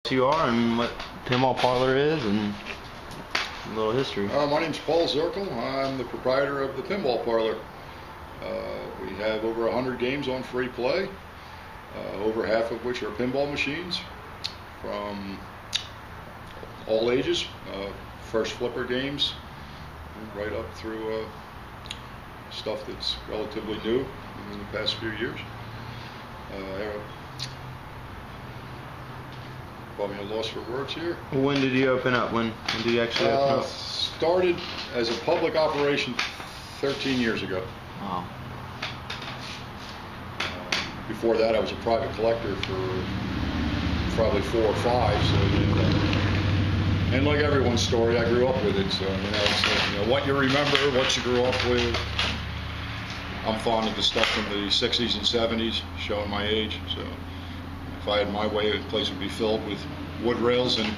who you are and what Pinball Parlour is and a little history. My name's Paul Zirkel. I'm the proprietor of the Pinball Parlour. We have over 100 games on free play, over half of which are pinball machines from all ages, first flipper games right up through stuff that's relatively new in the past few years. Probably a loss for words here. When did you open up? When did you actually open up? Started as a public operation 13 years ago. Wow. Before that, I was a private collector for probably 4 or 5. So, and like everyone's story, I grew up with it. So it's like, what you remember, what you grew up with. I'm fond of the stuff from the 60s and 70s, showing my age. So if I had my way, the place would be filled with wood rails and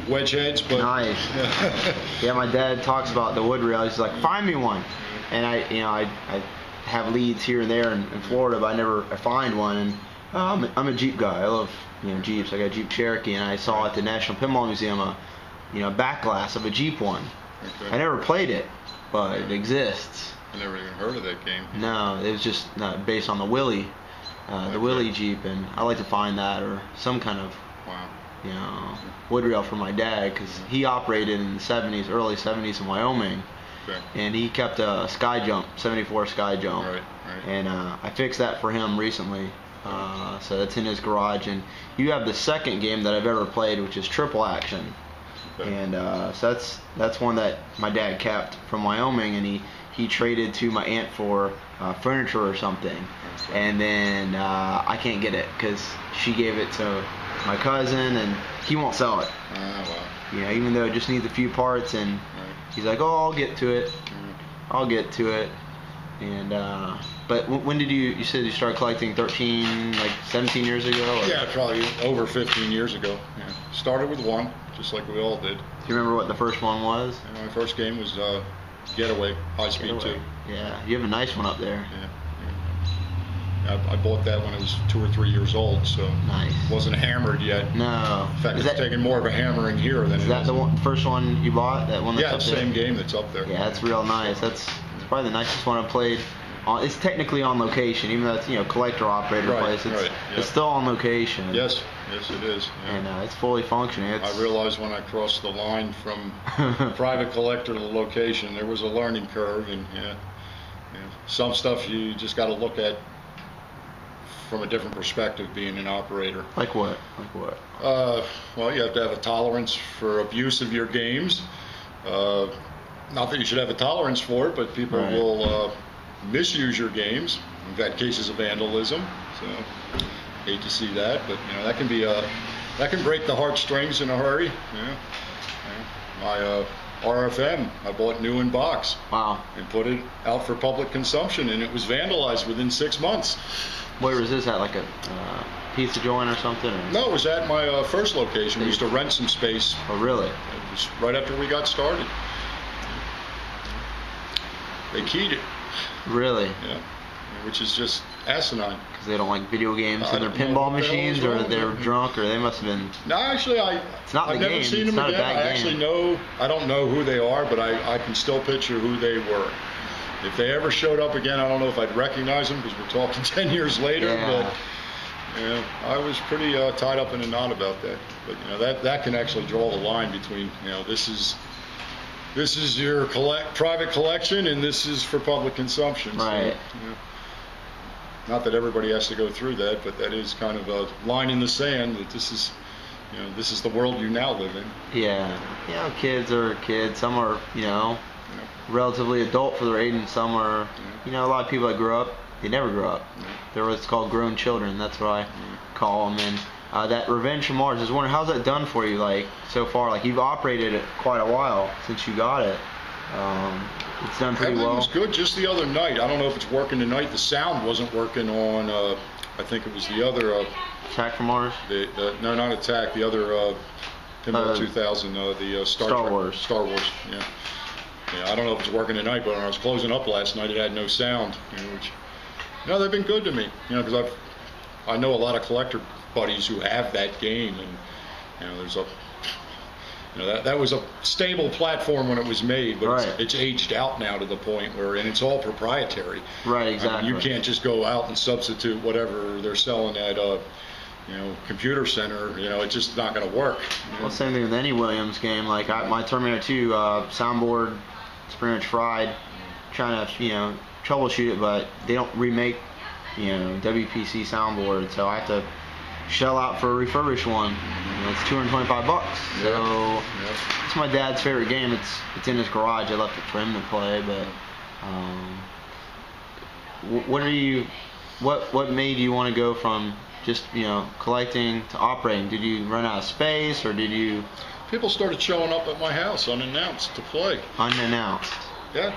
wedge heads. But nice. Yeah, my dad talks about the wood rail. He's like, find me one. And I have leads here and there in Florida, but I find one. And I'm a Jeep guy. I love Jeeps. I got a Jeep Cherokee, and I saw at the National Pinball Museum a back glass of a Jeep one. Okay. I never played it, but it exists. I never even heard of that game. No, it was just based on the Willie, the Willie Jeep, and I like to find that or some kind of wood rail for my dad, because he operated in the 70s, early 70s in Wyoming. Okay. And he kept a Sky Jump, 74 Sky Jump. Right. And I fixed that for him recently. So that's in his garage. And you have the second game that I've ever played, which is Triple Action. Okay. And so that's one that my dad kept from Wyoming, and he traded to my aunt for furniture or something. Okay. And then I can't get it because she gave it to my cousin, and he won't sell it. Wow. Even though it just needs a few parts, and he's like, oh, I'll get to it. I'll get to it. And but when did you said you started collecting 17 years ago? Or? Yeah, probably over 15 years ago. Yeah. Started with one, just like we all did. Do you remember what the first one was? My first game was Getaway, High Speed 2. Yeah, you have a nice one up there. Yeah. I bought that when I was 2 or 3 years old, so nice. Wasn't hammered yet. No. In fact, it's taking more of a hammering here than is that the first one you bought? That one that's up there? Same game that's up there. Yeah, that's real nice. That's probably the nicest one I've played. It's technically on location, even though it's collector operator place. It's still on location. Yes, it is. Yeah. And it's fully functioning. I realized when I crossed the line from private collector to the location, there was a learning curve, and some stuff you just got to look at from a different perspective, being an operator. Like what? Well, you have to have a tolerance for abuse of your games. Not that you should have a tolerance for it, but people will misuse your games. We've had cases of vandalism, so hate to see that. But that can be that can break the heartstrings in a hurry. My RFM, I bought new in box. Wow. And put it out for public consumption, and it was vandalized within 6 months. Where was this at? Like a pizza joint or something? Or? No, it was at my first location. We used to rent some space. Oh, really? It was right after we got started. They keyed it. Really? Yeah. Which is just asinine. Because they don't like video games in their pinball machines, or they're drunk, or they must have been. No, actually, it's not I've the never game. seen it's them not again. A bad I actually I don't know who they are, but I can still picture who they were. If they ever showed up again, I don't know if I'd recognize them, because we're talking 10 years later. Yeah. But I was pretty tied up in a knot about that. But that can actually draw the line between this is your private collection, and this is for public consumption. Right. So, not that everybody has to go through that, but that is kind of a line in the sand that this is the world you now live in. Yeah. Kids are kids. Some are relatively adult for their age, and some are a lot of people that grew up, they never grew up. They're what's called grown children. That's what I call them. And that Revenge from Mars, I was wondering, how's that done for you, like, so far? Like, you've operated it quite a while since you got it. It's done pretty well. Everything was good just the other night. I don't know if it's working tonight. The sound wasn't working on, I think it was the other... Attack from Mars? No, not Attack. The other Pinball 2000, the Star Wars. Star Wars, yeah. I don't know if it's working tonight, but when I was closing up last night, it had no sound. Which, they've been good to me. Because I know a lot of collector buddies who have that game, and there's a that was a stable platform when it was made, but right. it's aged out now to the point where, and it's all proprietary. Right, exactly. You can't just go out and substitute whatever they're selling at computer center. It's just not going to work. Well, same thing with any Williams game. Like my Terminator 2 soundboard, it's pretty much fried. Trying to troubleshoot it, but they don't remake WPC soundboard, so I have to shell out for a refurbished one. It's $225. So it's my dad's favorite game. It's in his garage. I left it for him to play. But what made you want to go from just collecting to operating? Did you run out of space, or did you? People started showing up at my house unannounced to play. Unannounced. Yeah.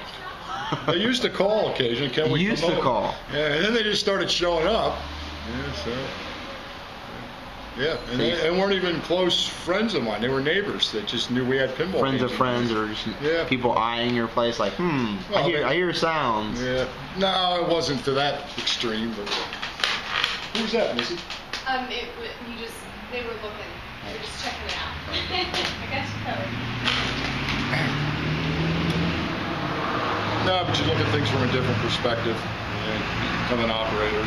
They used to call occasionally. Can we used to call. Yeah, and then they just started showing up. And they weren't even close friends of mine. They were neighbors that just knew we had pinball. Friends of friends, or just people eyeing your place like, well, I hear sounds. Yeah. No, it wasn't to that extreme. But who's that, Missy? They were looking. They were just checking it out. I got you covered. No, but you look at things from a different perspective. Become an operator.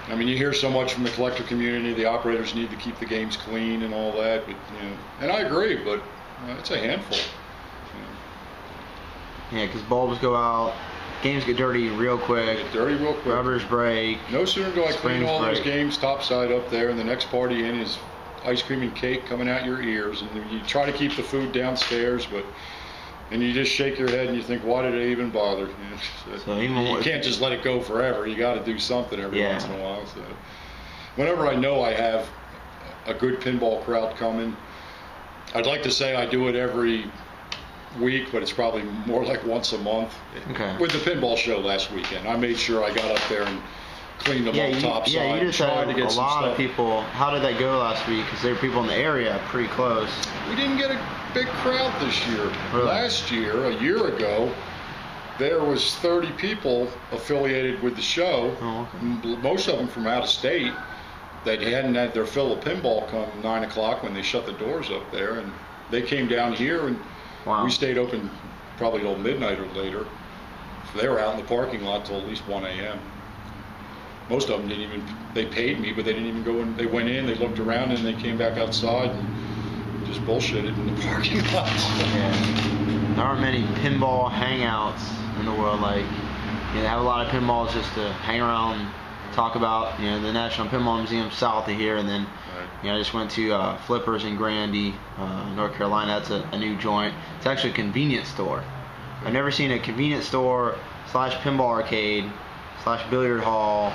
I mean, you hear so much from the collector community. The operators need to keep the games clean and all that. But and I agree. But it's a handful. Yeah, because bulbs go out, games get dirty real quick. Rubbers break. No sooner do I clean all those games topside up there, and the next party in is ice cream and cake coming out your ears, and you try to keep the food downstairs, and you just shake your head and you think, why did I even bother? So you can't just let it go forever. You got to do something every once in a while. So whenever I know I have a good pinball crowd coming, I'd like to say I do it every week, but it's probably more like once a month. Okay. With the pinball show last weekend, I made sure I got up there and cleaned them up topside. Yeah, you just had a lot of people. How did that go last week? Because there were people in the area pretty close. We didn't get a big crowd this year. Really? Last year, a year ago, there was 30 people affiliated with the show. Oh, okay. Most of them from out of state that hadn't had their fill of pinball come 9 o'clock when they shut the doors up there, and they came down here, and we stayed open probably till midnight or later. So they were out in the parking lot till at least 1 a.m. Most of them didn't even, they paid me, but they didn't even go in. They went in, they looked around, and they came back outside and just bullshitted in the parking lot. Yeah. There aren't many pinball hangouts in the world. Like, they have a lot of pinballs just to hang around, talk about. The National Pinball Museum south of here, and then I just went to Flippers in Grandy, North Carolina. That's a new joint. It's actually a convenience store. I've never seen a convenience store / pinball arcade / billiard hall.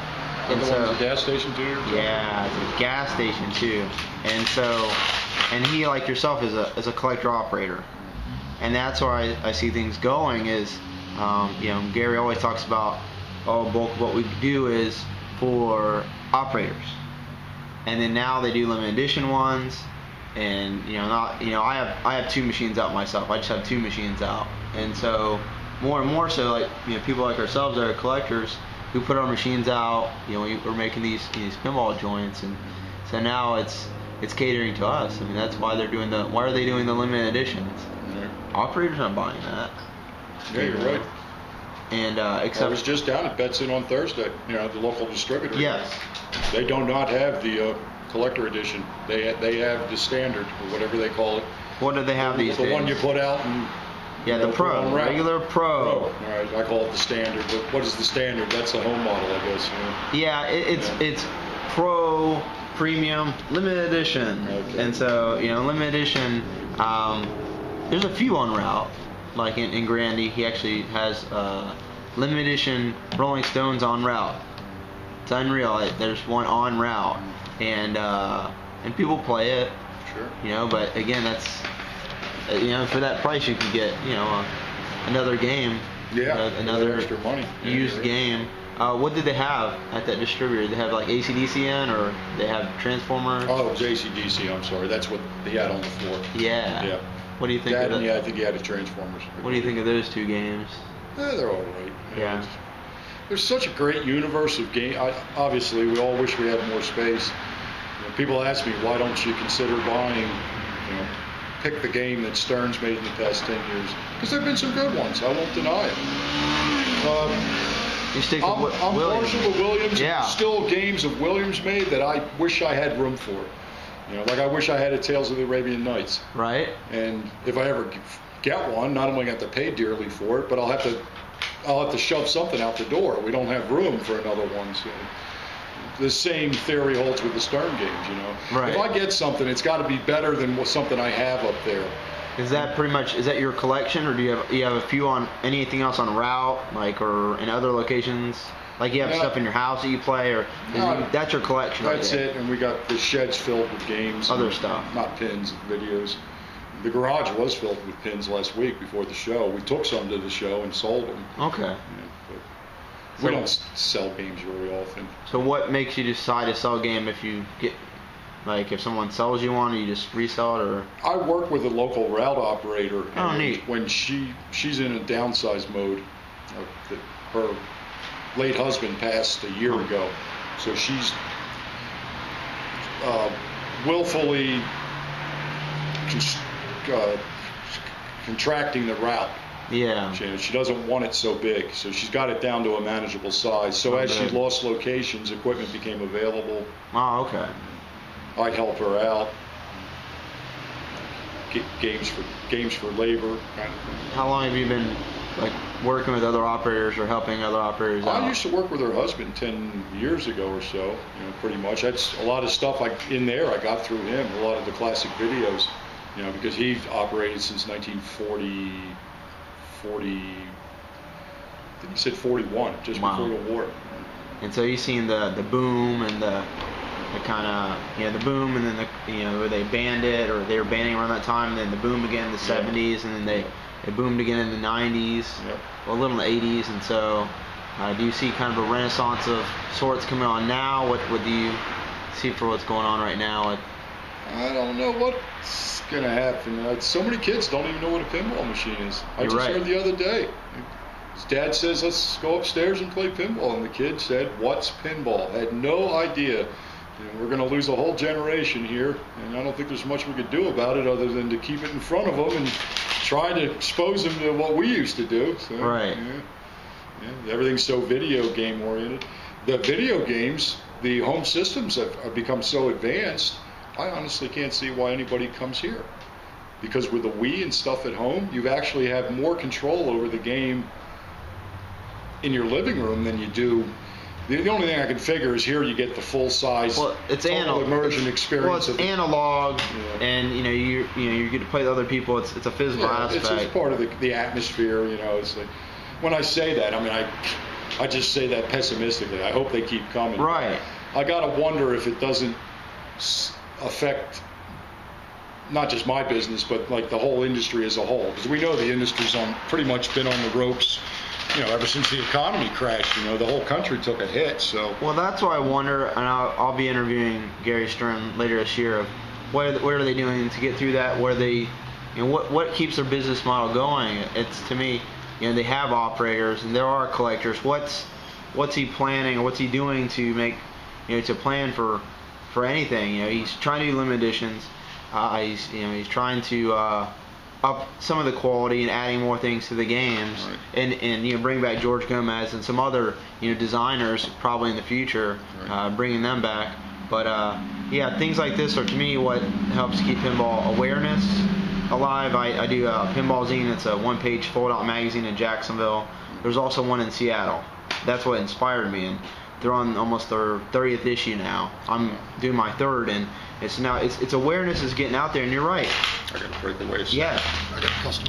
And so, a gas station too? Yeah, it's a gas station too. And he, like yourself, is a collector operator. And that's where I see things going is, Gary always talks about, bulk of what we do is for operators. And then now they do limited edition ones, and I have 2 machines out myself. I just have 2 machines out, and so more and more so, like people like ourselves that are collectors who put our machines out. We're making these pinball joints, and so now it's catering to us. I mean, that's why they're doing why are they doing the limited editions? Operators aren't buying that. Yeah, you're right. And except I was just down at Betson on Thursday. The local distributor. Yes. They do not have the collector edition. They have the standard, or whatever they call it. What do they have these days? The one you put out and. Yeah, the Pro, regular Pro. All right, I call it the standard. But what is the standard? That's the home model, I guess. Yeah, it's Pro, Premium, Limited Edition. Okay. And so, Limited Edition, there's a few on route. Like in Grandy, he actually has Limited Edition Rolling Stones on route. It's unreal. There's one on route. And people play it. Sure. But again, that's... for that price you can get, another game. Yeah, another extra money. Used game. What did they have at that distributor? Did they have like AC/DC in, or they have Transformers? Oh, it was AC/DC. I'm sorry. That's what he had on the floor. Yeah. Yeah. What do you think of that? Yeah, I think he had a Transformers. What do you think of those 2 games? They're all right. Yeah. There's such a great universe of games. Obviously, we all wish we had more space. people ask me, why don't you consider buying, pick the game that Stern's made in the past 10 years? Because there have been some good ones. I won't deny it. You stick I'm with Williams. partial to Williams. Yeah. Still games of Williams made that I wish I had room for. Like I wish I had a Tales of the Arabian Nights. Right. And if I ever get one, not only have to pay dearly for it, but I'll have to shove something out the door. We don't have room for another one. So the same theory holds with the Stern games. Right. If I get something, it's got to be better than something I have up there. Is that your collection, or do you have a few on anything else on route, or in other locations? Like you have stuff in your house that you play, or that's your collection? That's it, and we got the sheds filled with games. Other stuff. Not pins, videos. The garage was filled with pins last week before the show. We took some to the show and sold them. Okay. But we don't sell games very often. So what makes you decide to sell a game if you get... if someone sells you one, or you just resell it, or? I work with a local route operator. Oh, neat. When she's in a downsize mode, her late husband passed a year ago, so she's willfully contracting the route. Yeah. She doesn't want it so big, so she's got it down to a manageable size. So as she lost locations, equipment became available. Oh, okay. I'd help her out. Games for labor kind of thing. How long have you been working with other operators or helping other operators out? I used to work with her husband 10 years ago or so. Pretty much. That's a lot of stuff in there I got through him. A lot of the classic videos, because he operated since 1940. I think he said 41, just before the war. And so you've seen the boom and the kind of the boom, and then where they banned it, or they were banning around that time, and then the boom again in the 70s, and then they boomed again in the 90s, well, a little in the 80s, and so do you see kind of a renaissance of sorts coming on now? What do you see for what's going on right now? I don't know what's going to happen. So many kids don't even know what a pinball machine is. I just heard the other day. His dad says, let's go upstairs and play pinball. And the kid said, what's pinball? Had no idea. We're going to lose a whole generation here. And I don't think there's much we could do about it other than to keep it in front of them and try to expose them to what we used to do. So, right. Yeah, everything's so video game oriented. The video games, the home systems have become so advanced, I honestly can't see why anybody comes here. Because with the Wii and stuff at home, you actually have more control over the game in your living room than you do. The only thing I can figure is here you get the full size, total immersion experience. Well, it's analog, and you get to play with other people. It's a physical aspect. It's just part of the atmosphere. It's like, when I say that, I just say that pessimistically. I hope they keep coming. Right. I gotta wonder if it doesn't affect not just my business, but the whole industry as a whole. Because we know the industry's pretty much been on the ropes. Ever since the economy crashed, the whole country took a hit. So. Well, that's why I wonder, and I'll be interviewing Gary Stern later this year. Of what are they doing to get through that? Where they, what keeps their business model going? It's, to me, they have operators and there are collectors. What's he planning, or what's he doing to make, to plan for anything? He's trying to do limited editions. He's trying to up some of the quality and adding more things to the games, right. and bring back George Gomez and some other designers probably in the future, right. Bringing them back. But things like this are, to me, what helps keep pinball awareness alive. I do Pinball Zine. It's a one-page fold-out magazine in Jacksonville. There's also one in Seattle. That's what inspired me, and they're on almost their 30th issue now. I'm doing my third, and it's awareness is getting out there, and you're right. I got to break away. Yeah. I got custom.